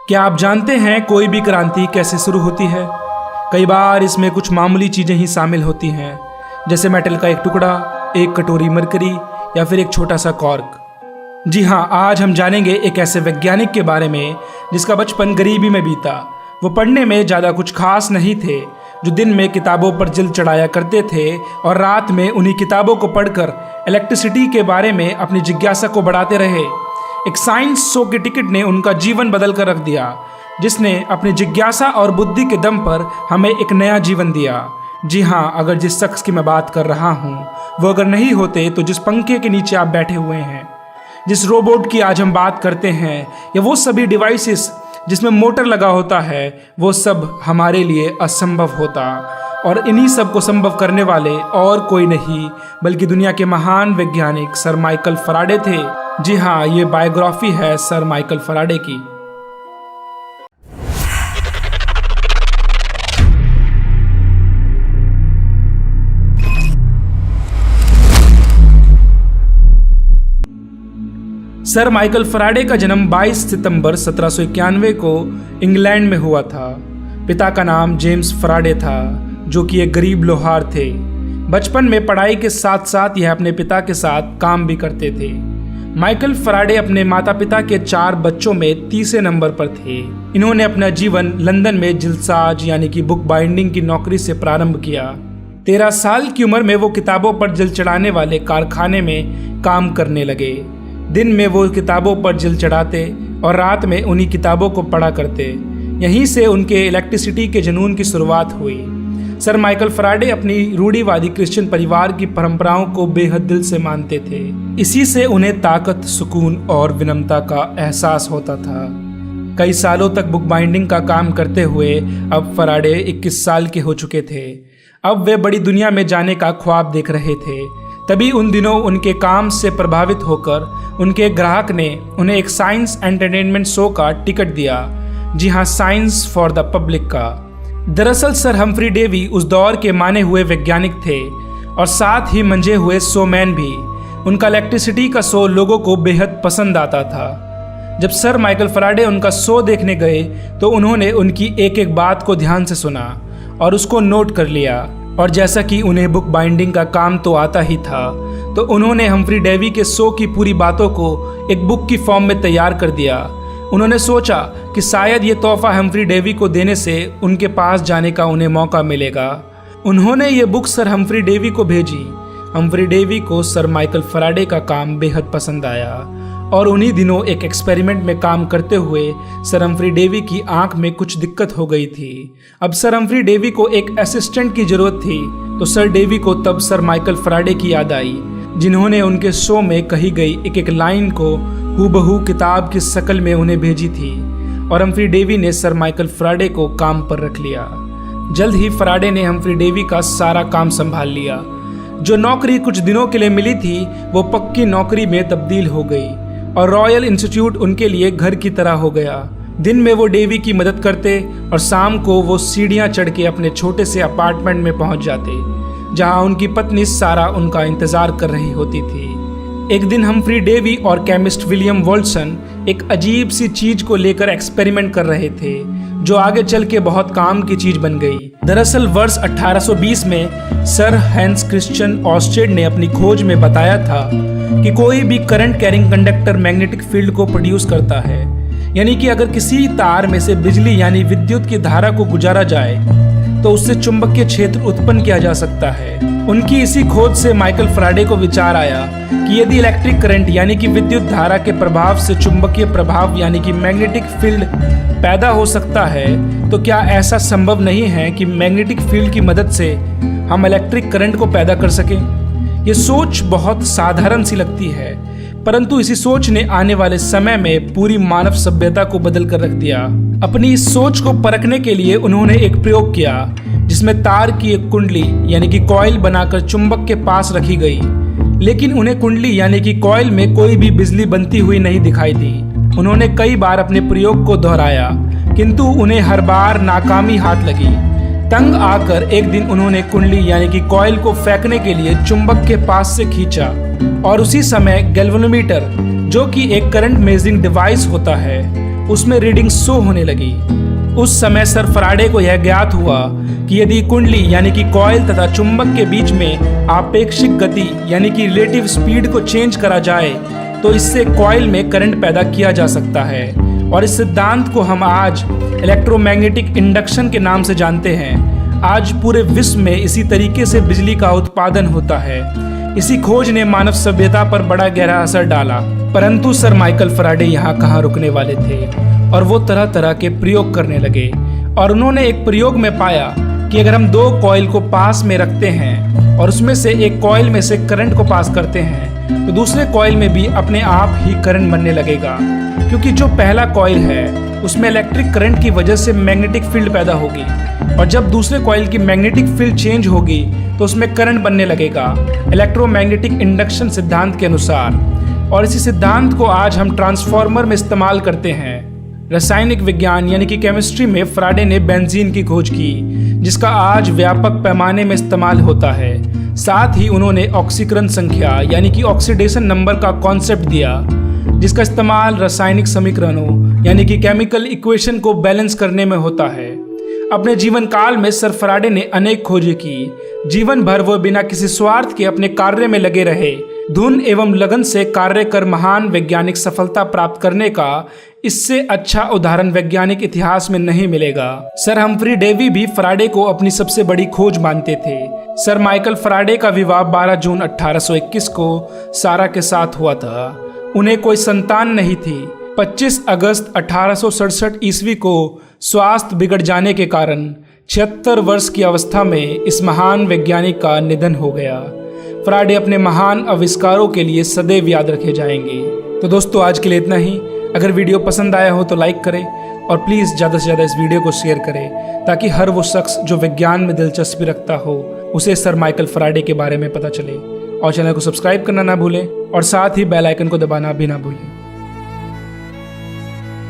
क्या आप जानते हैं कोई भी क्रांति कैसे शुरू होती है? कई बार इसमें कुछ मामूली चीज़ें ही शामिल होती हैं, जैसे मेटल का एक टुकड़ा, एक कटोरी मरकरी या फिर एक छोटा सा कॉर्क। जी हाँ, आज हम जानेंगे एक ऐसे वैज्ञानिक के बारे में जिसका बचपन गरीबी में बीता। वो पढ़ने में ज़्यादा कुछ खास नहीं थे, जो दिन में किताबों पर जिल्द चढ़ाया करते थे और रात में उन्हीं किताबों को पढ़कर इलेक्ट्रिसिटी के बारे में अपनी जिज्ञासा को बढ़ाते रहे। एक साइंस शो के टिकट ने उनका जीवन बदल कर रख दिया, जिसने अपनी जिज्ञासा और बुद्धि के दम पर हमें एक नया जीवन दिया। जी हाँ, अगर जिस शख्स की मैं बात कर रहा हूँ वो अगर नहीं होते तो जिस पंखे के नीचे आप बैठे हुए हैं, जिस रोबोट की आज हम बात करते हैं, या वो सभी डिवाइसेस जिसमें मोटर लगा होता है, वो सब हमारे लिए असंभव होता। और इन्हीं सब को संभव करने वाले और कोई नहीं बल्कि दुनिया के महान वैज्ञानिक सर माइकल फैराडे थे। जी हाँ, ये बायोग्राफी है सर माइकल फैराडे की। सर माइकल फैराडे का जन्म 22 सितंबर 1791 को इंग्लैंड में हुआ था। पिता का नाम जेम्स फैराडे था, जो कि एक गरीब लोहार थे। बचपन में पढ़ाई के साथ साथ यह अपने पिता के साथ काम भी करते थे। माइकल फैराडे अपने माता पिता के 4 बच्चों में तीसरे नंबर पर थे। इन्होंने अपना जीवन लंदन में जिल्दसाज यानी कि बुक बाइंडिंग की नौकरी से प्रारंभ किया। 13 साल की उम्र में वो किताबों पर जिल्द चढ़ाने वाले कारखाने में काम करने लगे। दिन में वो किताबों पर जिल्द चढ़ाते और रात में उन्हीं किताबों को पढ़ा करते। यहीं से उनके इलेक्ट्रिसिटी के जुनून की शुरुआत हुई। सर माइकल फैराडे अपनी रूढ़िवादी क्रिश्चियन परिवार की परंपराओं को बेहद दिल से मानते थे। इसी से उन्हें ताकत, सुकून और विनम्रता का एहसास होता था। कई सालों तक बुक बाइंडिंग का काम करते हुए अब फैराडे 21 साल के हो चुके थे। अब वे बड़ी दुनिया में जाने का ख्वाब देख रहे थे। तभी उन दिनों उनके काम से प्रभावित होकर उनके ग्राहक ने उन्हें एक साइंस एंटरटेनमेंट शो का टिकट दिया। जी हाँ, साइंस फॉर द पब्लिक का। दरअसल सर हम्फ्री डेवी उस दौर के माने हुए वैज्ञानिक थे और साथ ही मंजे हुए शोमैन भी। उनका इलेक्ट्रिसिटी का शो लोगों को बेहद पसंद आता था। जब सर माइकल फैराडे उनका शो देखने गए तो उन्होंने उनकी एक एक बात को ध्यान से सुना और उसको नोट कर लिया। और जैसा कि उन्हें बुक बाइंडिंग का काम तो आता ही था, तो उन्होंने हम्फ्री डेवी के शो की पूरी बातों को एक बुक की फॉर्म में तैयार कर दिया। उन्होंने सोचा कि शायद ये तोहफा हम्फ्री डेवी को देने से उनके पास जाने का उन्हें मौका मिलेगा। उन्होंने ये बुक सर हम्फ्री डेवी को भेजी। हम्फ्री डेवी को सर माइकल फैराडे का काम बेहद पसंद आया और उन्हीं दिनों एक एक्सपेरिमेंट में काम करते हुए सर हम्फ्री डेवी की आंख में कुछ दिक्कत हो गई थी। अब सर हम्फ्री डेवी को एक असिस्टेंट की जरूरत थी, तो सर डेवी को तब सर माइकल फैराडे की याद आई, जिन्होंने उनके शो में कही गई एक एक लाइन को हूबहू किताब की शक्ल में उन्हें भेजी थी। और हम्फ्री डेवी ने सर माइकल फैराडे को काम पर रख लिया। जल्द ही फैराडे ने हम्फ्री डेवी का सारा काम संभाल लिया। जो नौकरी कुछ दिनों के लिए मिली थी वो पक्की नौकरी में तब्दील हो गई और रॉयल इंस्टीट्यूट उनके लिए घर की तरह हो गया। दिन में वो डेवी की मदद करते और शाम को वो सीढ़ियां चढ़ के अपने छोटे से अपार्टमेंट में पहुंच जाते, जहां उनकी पत्नी सारा उनका इंतजार कर रही होती थी। एक दिन हम्फ्री डेवी और केमिस्ट विलियम वॉल्सन एक अजीब सी चीज को लेकर एक्सपेरिमेंट कर रहे थे, जो आगे चल के बहुत काम की चीज बन गई। दरअसल वर्ष 1820 में सर हैंस क्रिश्चियन ऑर्स्टेड ने अपनी खोज में बताया था कि कोई भी current carrying conductor magnetic field को प्रोड्यूस करता है। यानी कि अगर किसी तार में से बिजली यानी विद्युत की धारा को गुजारा जाए तो उससे चुंबकीय क्षेत्र उत्पन्न किया जा सकता है। उनकी इसी खोज से माइकल फैराडे को विचार आया कि यदि इलेक्ट्रिक करंट यानी कि विद्युत धारा के प्रभाव से चुंबकीय प्रभाव यानी कि मैग्नेटिक फील्ड पैदा हो सकता है, तो क्या ऐसा संभव नहीं है कि मैग्नेटिक फील्ड की मदद से हम इलेक्ट्रिक करंट को पैदा कर सकें। ये सोच बहुत साधारण सी लगती है, परंतु इसी सोच ने आने वाले समय में पूरी मानव सभ्यता को बदल कर रख दिया। अपनी इस सोच को परखने के लिए उन्होंने एक प्रयोग किया, जिसमें तार की एक कुंडली यानी कि कॉइल बनाकर चुंबक के पास रखी गई, लेकिन उन्हें कुंडली यानी कि कॉइल में कोई भी बिजली बनती हुई नहीं दिखाई दी। उन्होंने कई बार अपने प्रयोग को दोहराया, किंतु उन्हें हर बार नाकामी हाथ लगी। तंग आकर एक दिन उन्होंने कुंडली यानी कि कॉइल को फेंकने के लिए चुंबक के पास से खींचा और उसी समय गैल्वेनोमीटर, जो कि एक करंट मेजरिंग डिवाइस होता है, उसमें रीडिंग शो होने लगी। उस समय सर फराडे को यह ज्ञात हुआ कि यदि कुंडली यानी कि कॉइल तथा चुंबक के बीच में आपेक्षिक गति यानी कि रिलेटिव स्पीड को चेंज करा जाए तो इससे कॉइल में करंट पैदा किया जा सकता है। और इस सिद्धांत को हम आज इलेक्ट्रोमैग्नेटिक इंडक्शन के नाम से जानते हैं। आज पूरे विश्व में इसी तरीके से बिजली का उत्पादन होता है। इसी खोज ने मानव सभ्यता पर बड़ा गहरा असर डाला। परंतु सर माइकल फैराडे यहाँ कहाँ रुकने वाले थे और वो तरह तरह के प्रयोग करने लगे। और उन्होंने एक प्रयोग में पाया कि अगर हम दो कॉइल को पास में रखते हैं और उसमें से एक कॉइल में से करंट को पास करते हैं तो दूसरे कॉइल में भी अपने आप ही करंट बनने लगेगा, क्योंकि जो पहला कॉइल है उसमें इलेक्ट्रिक करंट की वजह से मैग्नेटिक फील्ड पैदा होगी और जब दूसरे कॉइल की मैग्नेटिक फील्ड चेंज होगी तो उसमें करंट बनने लगेगा, इलेक्ट्रोमैग्नेटिक इंडक्शन सिद्धांत के अनुसार। और इसी सिद्धांत को आज हम ट्रांसफार्मर में इस्तेमाल करते हैं। रासायनिक विज्ञान यानी कि केमिस्ट्री में फैराडे ने बेंजीन की खोज की, जिसका आज व्यापक पैमाने में इस्तेमाल होता है। साथ ही उन्होंने ऑक्सीकरण संख्या यानी कि ऑक्सीडेशन नंबर का कॉन्सेप्ट दिया, जिसका इस्तेमाल रासायनिक समीकरणों यानी कि केमिकल इक्वेशन को बैलेंस करने में होता है। अपने जीवन काल में सर फैराडे ने अनेक खोजें की। जीवन भर वो बिना किसी स्वार्थ के अपने कार्य में लगे रहे। धुन एवं लगन से कार्य कर महान वैज्ञानिक सफलता प्राप्त करने का इससे अच्छा उदाहरण वैज्ञानिक इतिहास में नहीं मिलेगा। सर हम्फ्री डेवी भी फैराडे को अपनी सबसे बड़ी खोज मानते थे। सर माइकल फैराडे का विवाह 12 जून 1821 को सारा के साथ हुआ था। उन्हें कोई संतान नहीं थी। 25 अगस्त 1867 ईस्वी को स्वास्थ्य बिगड़ जाने के कारण 76 वर्ष की अवस्था में इस महान वैज्ञानिक का निधन हो गया। फैराडे अपने महान आविष्कारों के लिए सदैव याद रखे जाएंगे। तो दोस्तों आज के लिए इतना ही। अगर वीडियो पसंद आया हो तो लाइक करें और प्लीज़ ज़्यादा से ज़्यादा इस वीडियो को शेयर करें ताकि हर वो शख्स जो विज्ञान में दिलचस्पी रखता हो उसे सर माइकल फैराडे के बारे में पता चले। और चैनल को सब्सक्राइब करना ना भूलें और साथ ही बेल आइकन को दबाना भी ना भूलें।